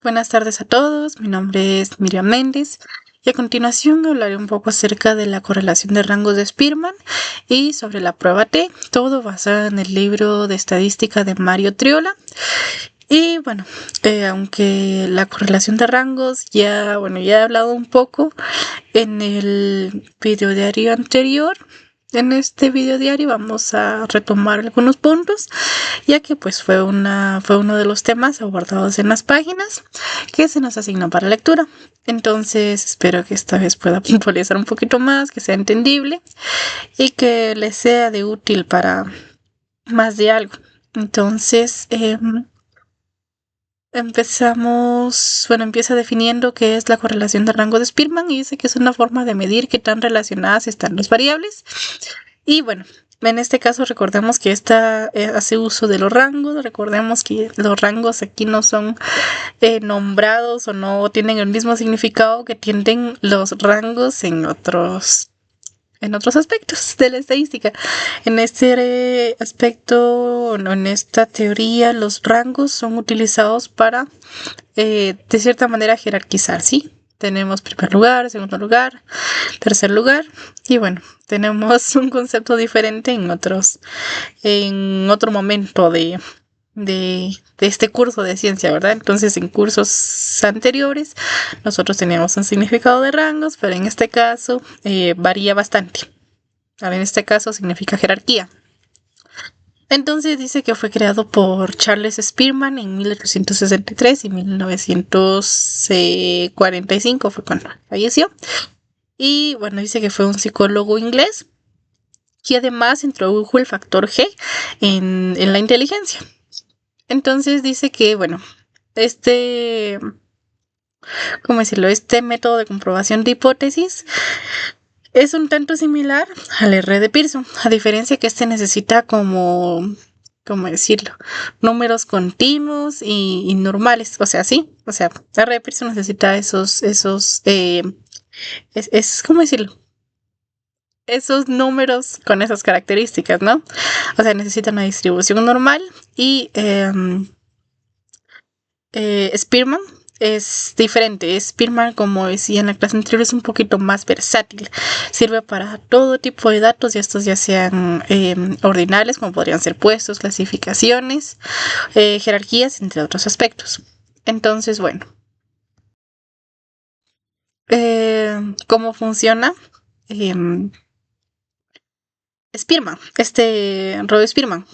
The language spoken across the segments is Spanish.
Buenas tardes a todos, mi nombre es Miriam Méndez y a continuación hablaré un poco acerca de la correlación de rangos de Spearman y sobre la prueba T, todo basado en el libro de estadística de Mario Triola. Y bueno, aunque la correlación de rangos ya he hablado un poco en el video diario anterior. En este video diario vamos a retomar algunos puntos, ya que pues fue uno de los temas abordados en las páginas que se nos asignó para lectura. Entonces espero que esta vez pueda puntualizar un poquito más, que sea entendible y que les sea de útil para más de algo. Entonces, empieza definiendo qué es la correlación de rango de Spearman y dice que es una forma de medir qué tan relacionadas están las variables. Y bueno, en este caso recordemos que esta hace uso de los rangos. Recordemos que los rangos aquí no son nombrados o no tienen el mismo significado que tienen los rangos en otros aspectos de la estadística. En este aspecto, en esta teoría, los rangos son utilizados para, de cierta manera, jerarquizar, ¿sí? Tenemos primer lugar, segundo lugar, tercer lugar, y bueno, tenemos un concepto diferente en otro momento de este curso de ciencia, ¿verdad? Entonces, en cursos anteriores, nosotros teníamos un significado de rangos, pero en este caso varía bastante. Ahora, en este caso significa jerarquía. Entonces dice que fue creado por Charles Spearman en 1863 y 1945 fue cuando falleció. Y bueno, dice que fue un psicólogo inglés que además introdujo el factor G en la inteligencia. Entonces dice que, bueno, este método de comprobación de hipótesis es un tanto similar al R de Pearson, a diferencia que necesita ¿cómo decirlo? Números continuos y normales, o sea, sí, o sea, R de Pearson necesita ¿cómo decirlo? Esos números con esas características, ¿no? O sea, necesita una distribución normal y Spearman es diferente. Spearman, como decía en la clase anterior, es un poquito más versátil. Sirve para todo tipo de datos y estos ya sean ordinales, como podrían ser puestos, clasificaciones, jerarquías, entre otros aspectos. Entonces, bueno. ¿Cómo funciona? Spearman, Robert Spearman,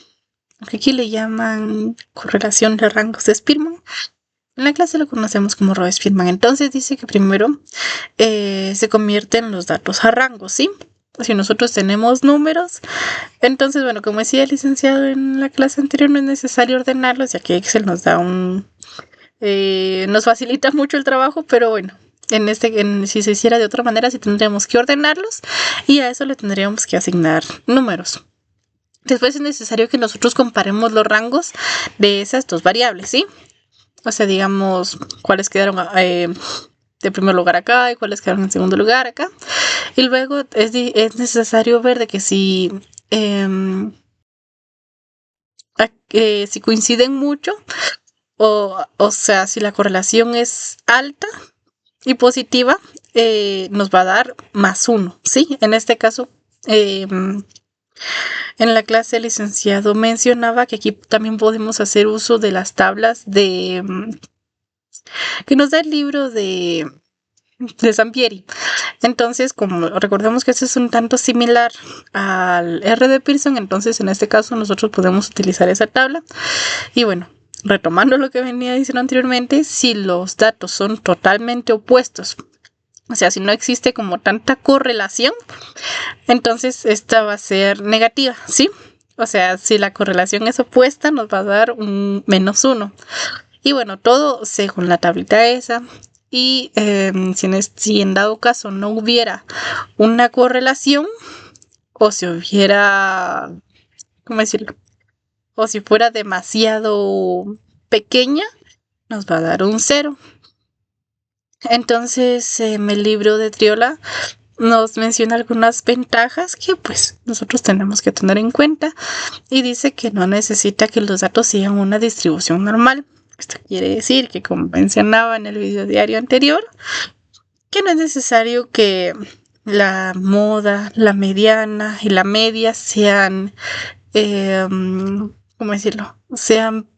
que aquí le llaman correlación de rangos de Spearman. En la clase lo conocemos como Robert Spearman. Entonces dice que primero se convierten los datos a rangos, ¿sí? Si nosotros tenemos números, entonces, bueno, como decía el licenciado en la clase anterior, no es necesario ordenarlos, ya que Excel nos da nos facilita mucho el trabajo, pero bueno, si se hiciera de otra manera, sí tendríamos que ordenarlos y a eso le tendríamos que asignar números. Después es necesario que nosotros comparemos los rangos de esas dos variables, ¿sí? O sea, digamos, cuáles quedaron de primer lugar acá y cuáles quedaron en segundo lugar acá. Y luego es necesario ver de que si coinciden mucho, o sea, si la correlación es alta y positiva, nos va a dar +1, ¿sí? En este caso, en la clase el licenciado mencionaba que aquí también podemos hacer uso de las tablas que nos da el libro de Sampieri. Entonces, como recordemos que este es un tanto similar al R de Pearson, entonces en este caso nosotros podemos utilizar esa tabla. Y bueno, retomando lo que venía diciendo anteriormente, si los datos son totalmente opuestos, o sea, si no existe como tanta correlación, entonces esta va a ser negativa, ¿sí? O sea, si la correlación es opuesta, nos va a dar un -1. Y bueno, todo según la tablita esa. Y si en dado caso no hubiera una correlación, o si hubiera, ¿cómo decirlo? O si fuera demasiado pequeña, nos va a dar un 0. Entonces, el libro de Triola nos menciona algunas ventajas que pues nosotros tenemos que tener en cuenta y dice que no necesita que los datos sigan una distribución normal. Esto quiere decir que, como mencionaba en el video diario anterior, que no es necesario que la moda, la mediana y la media sean, ¿cómo decirlo? Sean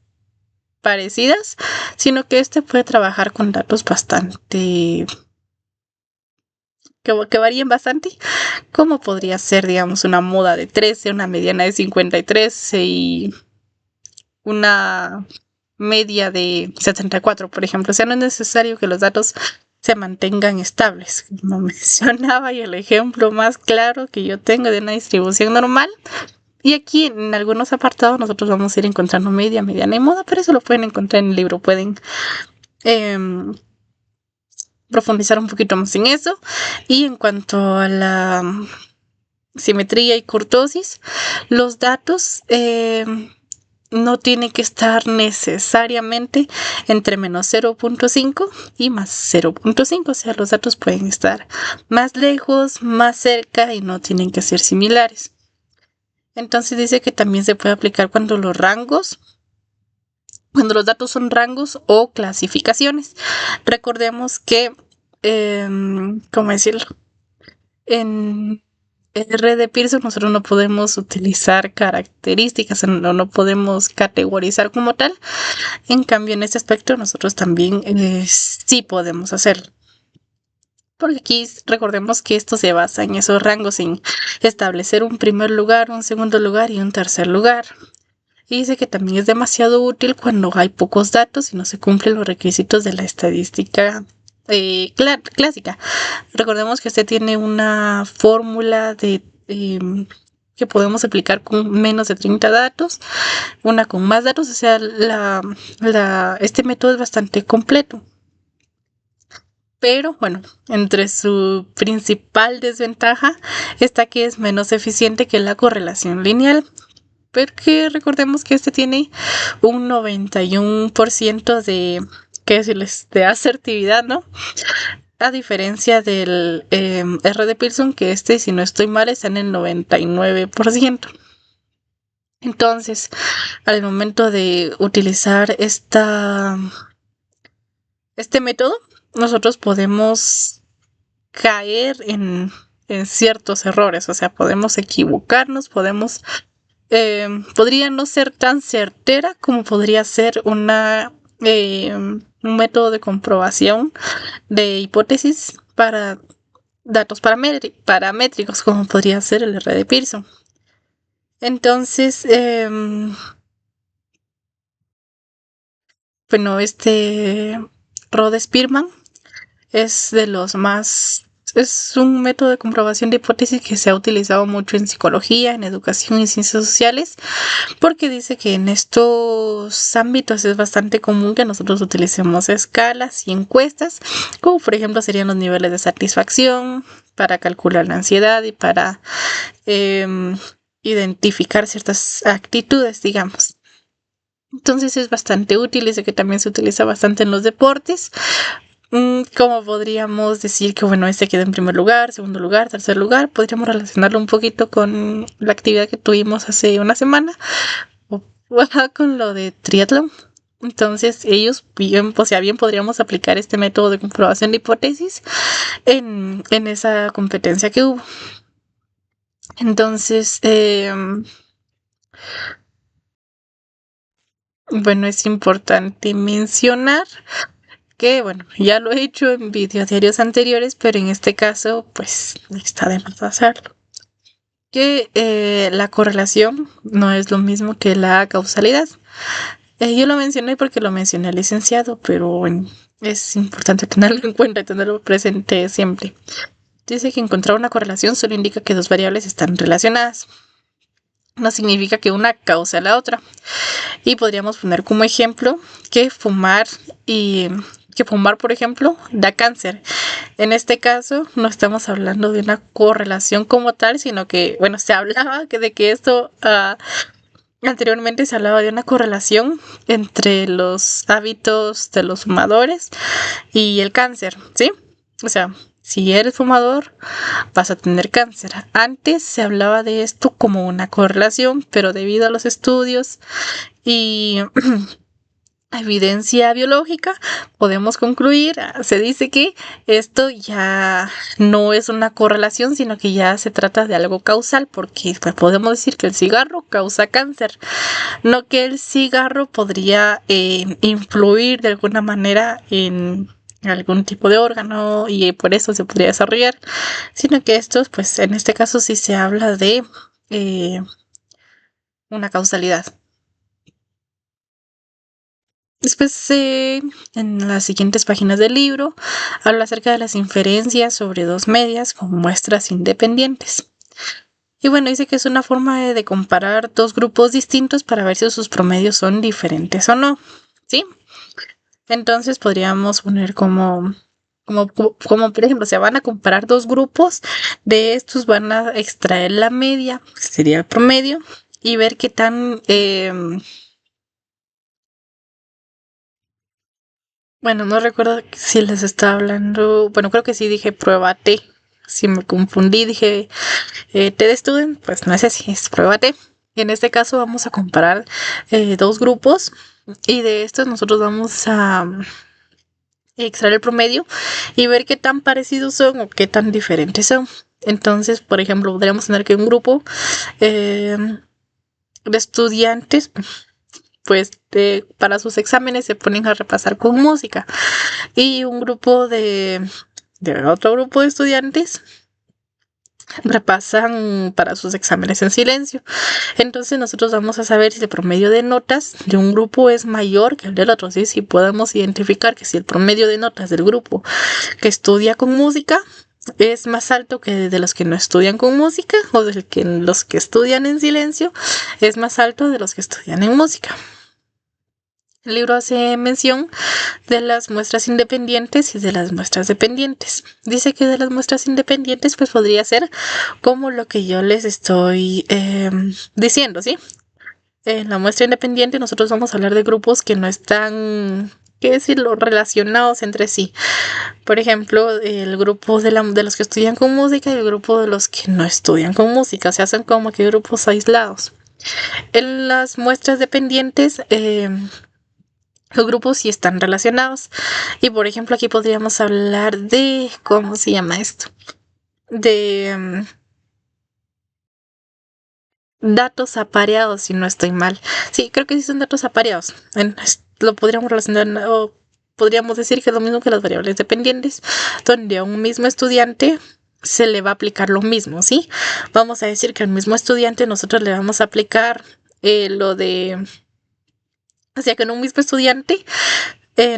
parecidas, sino que este puede trabajar con datos bastante que varíen bastante, como podría ser, digamos, una moda de 13, una mediana de 53 y una media de 74, por ejemplo. O sea, no es necesario que los datos se mantengan estables. Como mencionaba, y el ejemplo más claro que yo tengo de una distribución normal. Y aquí en algunos apartados nosotros vamos a ir encontrando media, mediana y moda, pero eso lo pueden encontrar en el libro. Pueden profundizar un poquito más en eso. Y en cuanto a la simetría y kurtosis, los datos no tienen que estar necesariamente entre menos 0.5 y más 0.5. O sea, los datos pueden estar más lejos, más cerca y no tienen que ser similares. Entonces dice que también se puede aplicar cuando los datos son rangos o clasificaciones. Recordemos que, ¿cómo decirlo? En R de Pearson nosotros no podemos utilizar características, no podemos categorizar como tal. En cambio, en este aspecto nosotros también sí podemos hacerlo. Porque aquí recordemos que esto se basa en esos rangos, en establecer un primer lugar, un segundo lugar y un tercer lugar. Y dice que también es demasiado útil cuando hay pocos datos y no se cumplen los requisitos de la estadística clásica. Recordemos que este tiene una fórmula que podemos aplicar con menos de 30 datos, una con más datos. O sea, este método es bastante completo. Pero bueno, entre su principal desventaja está que es menos eficiente que la correlación lineal. Porque recordemos que este tiene un 91% de asertividad, ¿no? A diferencia del R de Pearson, que si no estoy mal, está en el 99%. Entonces, al momento de utilizar este método, nosotros podemos caer en ciertos errores. O sea, podemos equivocarnos, podría no ser tan certera como podría ser un método de comprobación de hipótesis para datos paramétricos, como podría ser el R de Pearson. Entonces, bueno, este Rode-Spearman es de los más... Es un método de comprobación de hipótesis que se ha utilizado mucho en psicología, en educación y ciencias sociales, porque dice que en estos ámbitos es bastante común que nosotros utilicemos escalas y encuestas, como por ejemplo serían los niveles de satisfacción para calcular la ansiedad y para identificar ciertas actitudes, digamos. Entonces es bastante útil. Dice que también se utiliza bastante en los deportes. Como podríamos decir que, bueno, este queda en primer lugar, segundo lugar, tercer lugar. Podríamos relacionarlo un poquito con la actividad que tuvimos hace una semana o con lo de triatlón. Entonces ellos bien podríamos aplicar este método de comprobación de hipótesis en esa competencia que hubo. Entonces, bueno, es importante mencionar que, bueno, ya lo he hecho en videos diarios anteriores, pero en este caso, pues, está de más hacerlo. Que la correlación no es lo mismo que la causalidad. Yo lo mencioné porque lo mencioné al licenciado, pero bueno, es importante tenerlo en cuenta y tenerlo presente siempre. Dice que encontrar una correlación solo indica que dos variables están relacionadas. No significa que una cause a la otra. Y podríamos poner como ejemplo que fumar, por ejemplo, da cáncer. En este caso, no estamos hablando de una correlación como tal, sino que, bueno, se hablaba de que esto, anteriormente se hablaba de una correlación entre los hábitos de los fumadores y el cáncer, ¿sí? O sea, si eres fumador, vas a tener cáncer. Antes se hablaba de esto como una correlación, pero debido a los estudios y evidencia biológica, podemos concluir, se dice que esto ya no es una correlación, sino que ya se trata de algo causal, porque pues, podemos decir que el cigarro causa cáncer, no que el cigarro podría influir de alguna manera en algún tipo de órgano y por eso se podría desarrollar, sino que estos, pues en este caso sí se habla de una causalidad. Después, en las siguientes páginas del libro, habla acerca de las inferencias sobre dos medias con muestras independientes. Y bueno, dice que es una forma de comparar dos grupos distintos para ver si sus promedios son diferentes o no. ¿Sí? Entonces podríamos poner como por ejemplo, se van a comparar dos grupos, de estos van a extraer la media, que sería el promedio, y ver qué tan... bueno, no recuerdo si les estaba hablando. Bueno, creo que sí dije prueba T. Si me confundí, dije T de student, pues no es así, es prueba T. En este caso vamos a comparar dos grupos y de estos nosotros vamos a extraer el promedio y ver qué tan parecidos son o qué tan diferentes son. Entonces, por ejemplo, podríamos tener que un grupo de estudiantes pues para sus exámenes se ponen a repasar con música y un grupo de otro grupo de estudiantes repasan para sus exámenes en silencio. Entonces nosotros vamos a saber si el promedio de notas de un grupo es mayor que el del otro, ¿sí? Si podemos identificar que si el promedio de notas del grupo que estudia con música es más alto que de los que no estudian con música o de los que estudian en silencio es más alto de los que estudian en música. El libro hace mención de las muestras independientes y de las muestras dependientes. Dice que de las muestras independientes pues podría ser como lo que yo les estoy diciendo, ¿sí? En la muestra independiente nosotros vamos a hablar de grupos que no están, qué decirlo, relacionados entre sí. Por ejemplo, el grupo de los que estudian con música y el grupo de los que no estudian con música. Se hacen como que grupos aislados. En las muestras dependientes... los grupos sí están relacionados. Y por ejemplo, aquí podríamos hablar de, ¿cómo se llama esto? De datos apareados, si no estoy mal. Sí, creo que sí son datos apareados. Lo podríamos relacionar o podríamos decir que es lo mismo que las variables dependientes, donde a un mismo estudiante se le va a aplicar lo mismo, ¿sí? Vamos a decir que al mismo estudiante nosotros le vamos a aplicar lo de... O sea, que en un mismo estudiante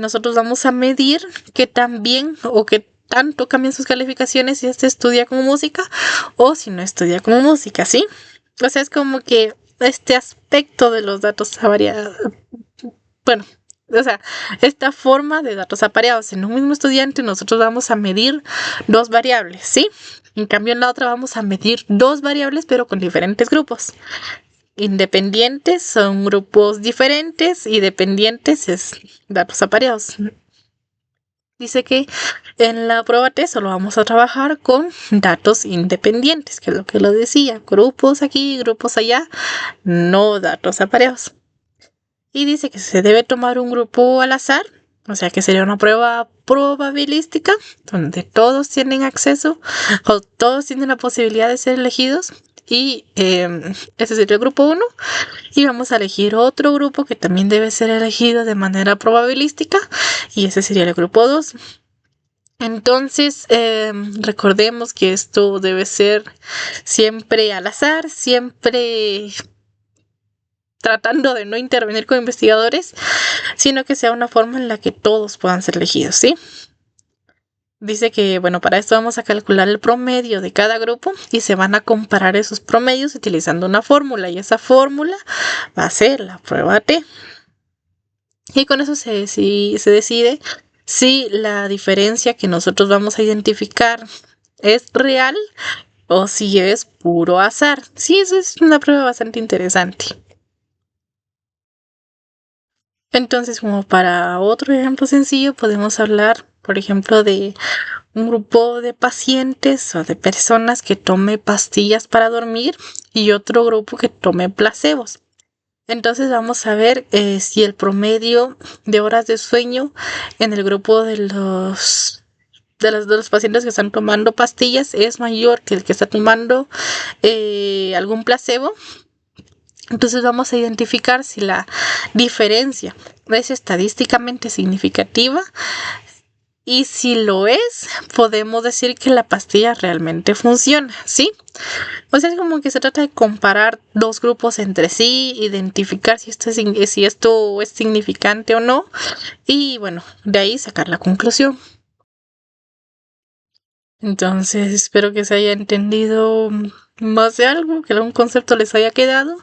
nosotros vamos a medir qué tan bien o qué tanto cambian sus calificaciones si este estudia con música o si no estudia con música, ¿sí? O sea, es como que este aspecto de los datos variados, bueno, o sea, esta forma de datos apareados en un mismo estudiante nosotros vamos a medir dos variables, ¿sí? En cambio en la otra vamos a medir dos variables pero con diferentes grupos. Independientes son grupos diferentes y dependientes es datos apareados. Dice que en la prueba T solo vamos a trabajar con datos independientes, que es lo que lo decía, grupos aquí, grupos allá, no datos apareados. Y dice que se debe tomar un grupo al azar, o sea que sería una prueba probabilística, donde todos tienen acceso o todos tienen la posibilidad de ser elegidos. Y ese sería el grupo 1. Y vamos a elegir otro grupo que también debe ser elegido de manera probabilística. Y ese sería el grupo 2. Entonces, recordemos que esto debe ser siempre al azar, siempre tratando de no intervenir con investigadores, sino que sea una forma en la que todos puedan ser elegidos, ¿sí? Dice que, bueno, para esto vamos a calcular el promedio de cada grupo y se van a comparar esos promedios utilizando una fórmula y esa fórmula va a ser la prueba T. Y con eso se decide si la diferencia que nosotros vamos a identificar es real o si es puro azar. Sí, eso es una prueba bastante interesante. Entonces, como para otro ejemplo sencillo, podemos hablar, por ejemplo, de un grupo de pacientes o de personas que tome pastillas para dormir y otro grupo que tome placebos. Entonces vamos a ver si el promedio de horas de sueño en el grupo de los pacientes que están tomando pastillas es mayor que el que está tomando algún placebo. Entonces vamos a identificar si la diferencia es estadísticamente significativa, y si lo es, podemos decir que la pastilla realmente funciona, ¿sí? O sea, es como que se trata de comparar dos grupos entre sí, identificar si esto es significante o no, y bueno, de ahí sacar la conclusión. Entonces, espero que se haya entendido más de algo, que algún concepto les haya quedado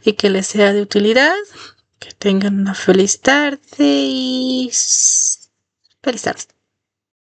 y que les sea de utilidad. Que tengan una feliz tarde y feliz tarde.